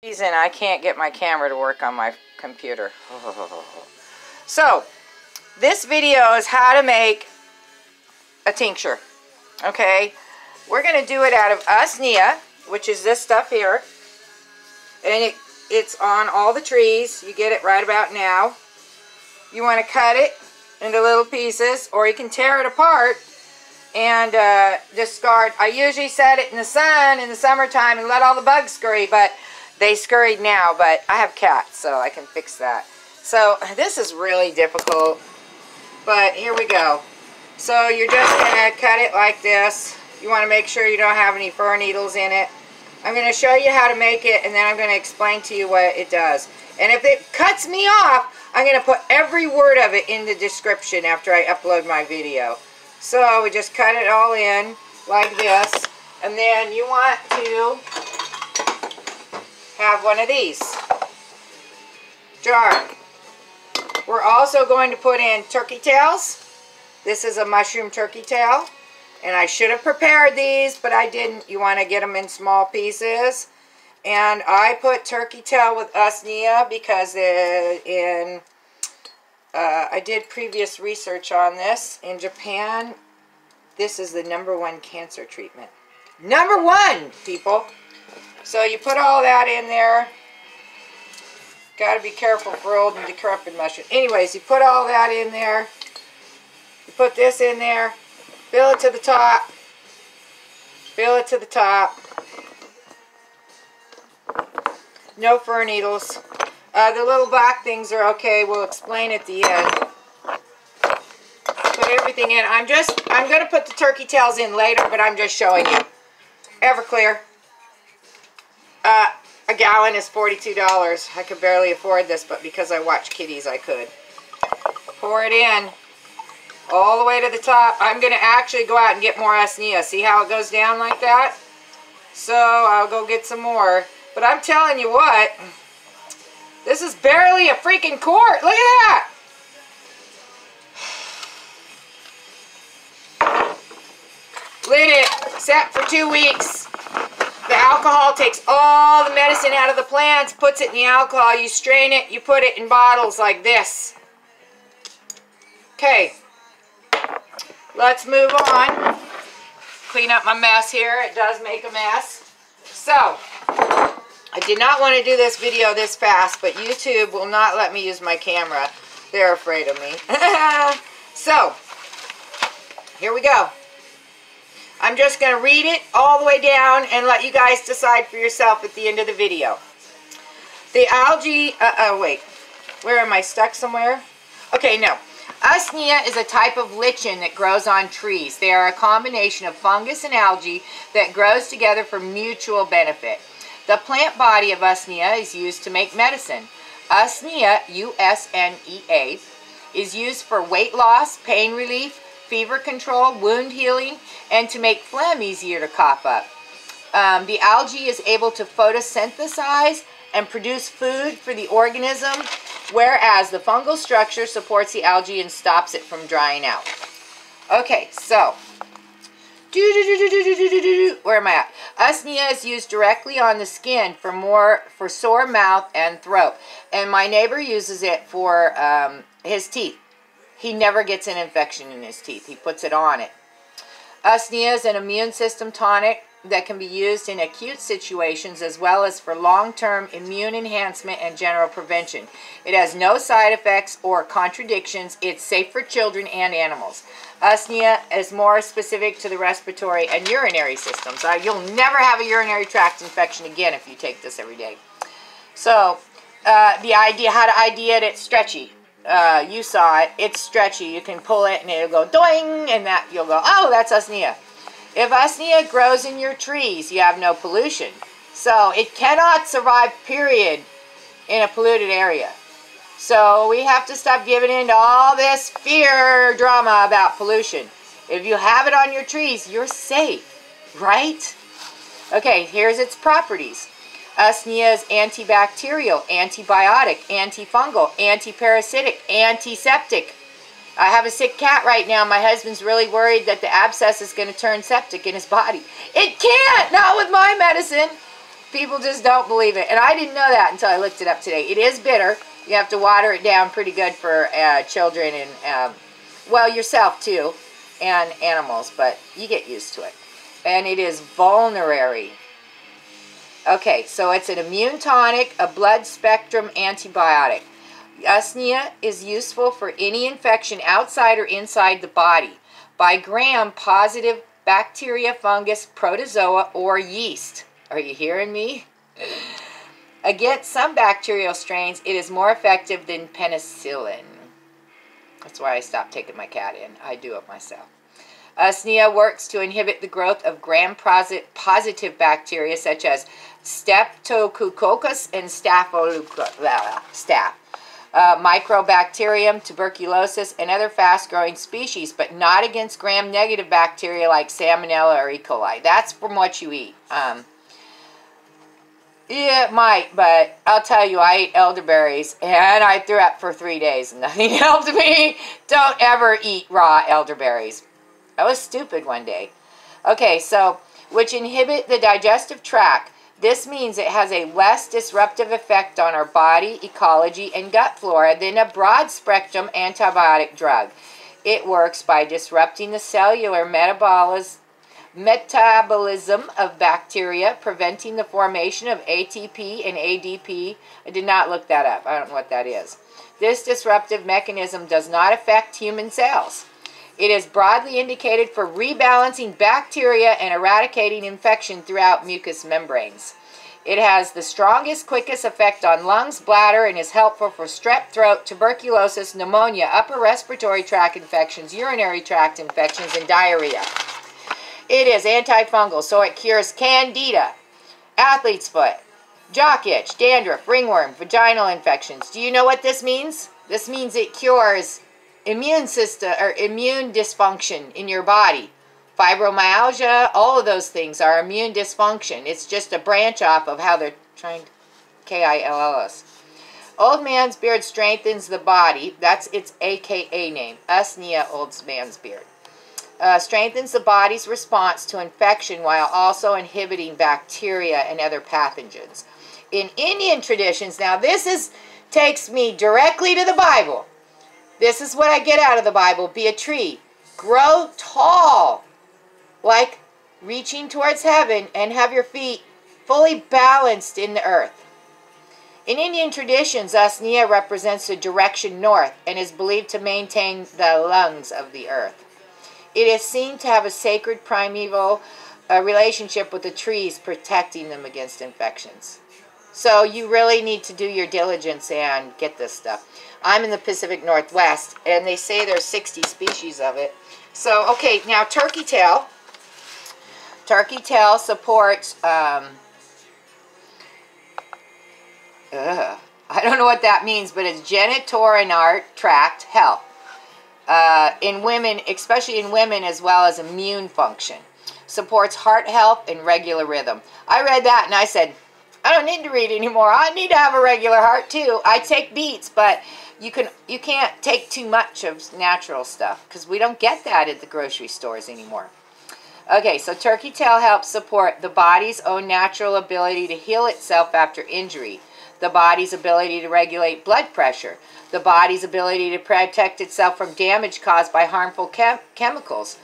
Reason I can't get my camera to work on my computer. So, this video is how to make a tincture. Okay, we're going to do it out of Usnea, which is this stuff here, and it's on all the trees. You get it right about now. You want to cut it into little pieces, or you can tear it apart and discard. I usually set it in the sun in the summertime and let all the bugs scurry, but they scurried now. But I have cats, so I can fix that. So this is really difficult, but here we go. So you're just going to cut it like this. You want to make sure you don't have any fir needles in it. I'm going to show you how to make it, and then I'm going to explain to you what it does. And if it cuts me off, I'm going to put every word of it in the description after I upload my video. So we just cut it all in like this, and then you want to have one of these jar. We're also going to put in turkey tails. This is a mushroom turkey tail, and I should have prepared these, but I didn't. You want to get them in small pieces. And I put turkey tail with Usnea because I did previous research on this. In Japan, this is the #1 cancer treatment. #1, people! So you put all that in there. Got to be careful for old and decrepit mushroom. Anyways, you put all that in there. You put this in there. Fill it to the top. Fill it to the top. No fir needles. The little black things are okay. We'll explain at the end. Put everything in. I'm going to put the turkey tails in later, but I'm just showing you. Everclear. A gallon is $42. I could barely afford this, but because I watch kitties, I could. Pour it in all the way to the top. I'm going to actually go out and get more Usnea. See how it goes down like that? So I'll go get some more. But I'm telling you what, this is barely a freaking quart. Look at that. Lid it, set for 2 weeks. The alcohol takes all the medicine out of the plants, puts it in the alcohol. You strain it, you put it in bottles like this. Okay, let's move on. Clean up my mess here. It does make a mess. So, I did not want to do this video this fast, but YouTube will not let me use my camera. They're afraid of me. So, here we go. I'm just going to read it all the way down and let you guys decide for yourself at the end of the video. The algae, wait, where am I, stuck somewhere? Okay, no. Usnea is a type of lichen that grows on trees. They are a combination of fungus and algae that grows together for mutual benefit. The plant body of Usnea is used to make medicine. Usnea, U-S-N-E-A, is used for weight loss, pain relief, fever control, wound healing, and to make phlegm easier to cough up. The algae is able to photosynthesize and produce food for the organism, whereas the fungal structure supports the algae and stops it from drying out. Okay, so, where am I at? Usnea is used directly on the skin for sore mouth and throat. And my neighbor uses it for his teeth. He never gets an infection in his teeth. He puts it on it. Usnea is an immune system tonic that can be used in acute situations as well as for long-term immune enhancement and general prevention. It has no side effects or contradictions. It's safe for children and animals. Usnea is more specific to the respiratory and urinary systems. You'll never have a urinary tract infection again if you take this every day. So, how to ID it, it's stretchy. You saw it. It's stretchy. You can pull it and it'll go doing, and that you'll go, oh, that's Usnea. If Usnea grows in your trees, you have no pollution. So it cannot survive, period, in a polluted area. So we have to stop giving in to all this fear drama about pollution. If you have it on your trees, you're safe, right? Okay, here's its properties. Usnea is antibacterial, antibiotic, antifungal, antiparasitic, antiseptic. I have a sick cat right now. My husband's really worried that the abscess is going to turn septic in his body. It can't! Not with my medicine! People just don't believe it. And I didn't know that until I looked it up today. It is bitter. You have to water it down pretty good for children and, well, yourself too, and animals, but you get used to it. And it is vulnerary. Okay, so it's an immune tonic, a blood spectrum antibiotic. Usnea is useful for any infection outside or inside the body by gram-positive bacteria, fungus, protozoa, or yeast. Are you hearing me? Against some bacterial strains, it is more effective than penicillin. That's why I stopped taking my cat in. I do it myself. Usnea works to inhibit the growth of gram-positive bacteria such as Streptococcus and Staph. Microbacterium, tuberculosis, and other fast-growing species, but not against gram-negative bacteria like Salmonella or E. coli. That's from what you eat. Yeah, it might, but I'll tell you, I ate elderberries, and I threw up for 3 days, and nothing helped me. Don't ever eat raw elderberries. I was stupid one day. Okay, so, which inhibit the digestive tract. This means it has a less disruptive effect on our body, ecology, and gut flora than a broad-spectrum antibiotic drug. It works by disrupting the cellular metabolism of bacteria, preventing the formation of ATP and ADP. I did not look that up. I don't know what that is. This disruptive mechanism does not affect human cells. It is broadly indicated for rebalancing bacteria and eradicating infection throughout mucous membranes. It has the strongest, quickest effect on lungs, bladder, and is helpful for strep throat, tuberculosis, pneumonia, upper respiratory tract infections, urinary tract infections, and diarrhea. It is antifungal, so it cures candida, athlete's foot, jock itch, dandruff, ringworm, vaginal infections. Do you know what this means? This means it cures immune system or immune dysfunction in your body. Fibromyalgia, all of those things are immune dysfunction. It's just a branch off of how they're trying to KILLS. Old man's beard strengthens the body. That's its AKA name. Usnea, old man's beard. Strengthens the body's response to infection while also inhibiting bacteria and other pathogens. In Indian traditions, now this takes me directly to the Bible. This is what I get out of the Bible. Be a tree. Grow tall, like reaching towards heaven, and have your feet fully balanced in the earth. In Indian traditions, Usnea represents the direction north and is believed to maintain the lungs of the earth. It is seen to have a sacred primeval relationship with the trees, protecting them against infections. So you really need to do your diligence and get this stuff. I'm in the Pacific Northwest, and they say there's 60 species of it. So, okay, now turkey tail. Turkey tail supports, I don't know what that means, but it's genitourinary tract health. In women, especially in women, as well as immune function. Supports heart health and regular rhythm. I read that and I said, I don't need to read anymore. I need to have a regular heart too. I take beets, but you can't take too much of natural stuff because we don't get that at the grocery stores anymore. Okay, so turkey tail helps support the body's own natural ability to heal itself after injury, the body's ability to regulate blood pressure, the body's ability to protect itself from damage caused by harmful chemicals.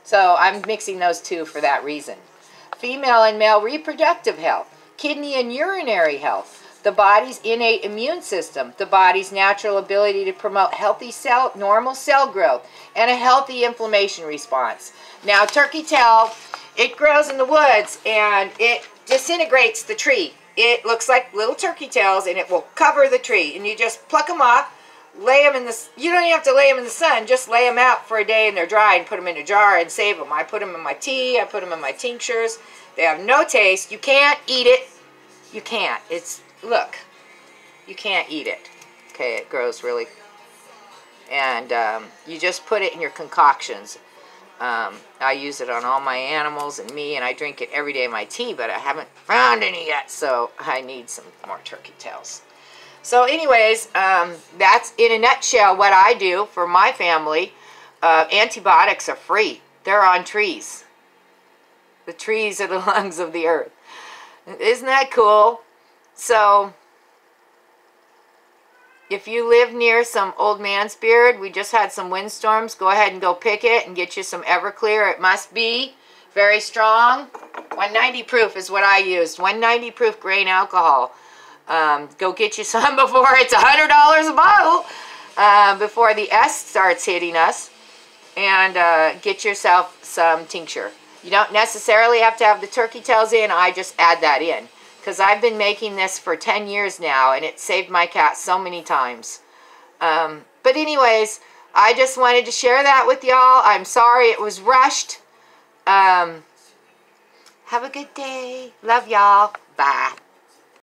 So I'm mixing those two for that reason. Female and male reproductive health, kidney and urinary health, the body's innate immune system, the body's natural ability to promote healthy normal cell growth, and a healthy inflammation response. Now, turkey tail, it grows in the woods, and it disintegrates the tree. It looks like little turkey tails, and it will cover the tree. And you just pluck them off, lay them in the... You don't even have to lay them in the sun. Just lay them out for a day, and they're dry, and put them in a jar and save them. I put them in my tea. I put them in my tinctures. They have no taste. You can't eat it. You can't. It's... Look. You can't eat it. Okay, it grows really... And you just put it in your concoctions. I use it on all my animals and me, and I drink it every day in my tea, but I haven't found any yet, so I need some more turkey tails. So anyways, that's in a nutshell what I do for my family. Antibiotics are free. They're on trees. The trees are the lungs of the earth. Isn't that cool? So, if you live near some old man's beard, we just had some windstorms, go ahead and go pick it and get you some Everclear. It must be very strong. 190 proof is what I used. 190 proof grain alcohol. Go get you some before it's $100 a bottle, before the S starts hitting us. And get yourself some tincture. You don't necessarily have to have the turkey tails in. I just add that in. Because I've been making this for 10 years now. And it saved my cat so many times. But anyways, I just wanted to share that with y'all. I'm sorry it was rushed. Have a good day. Love y'all. Bye.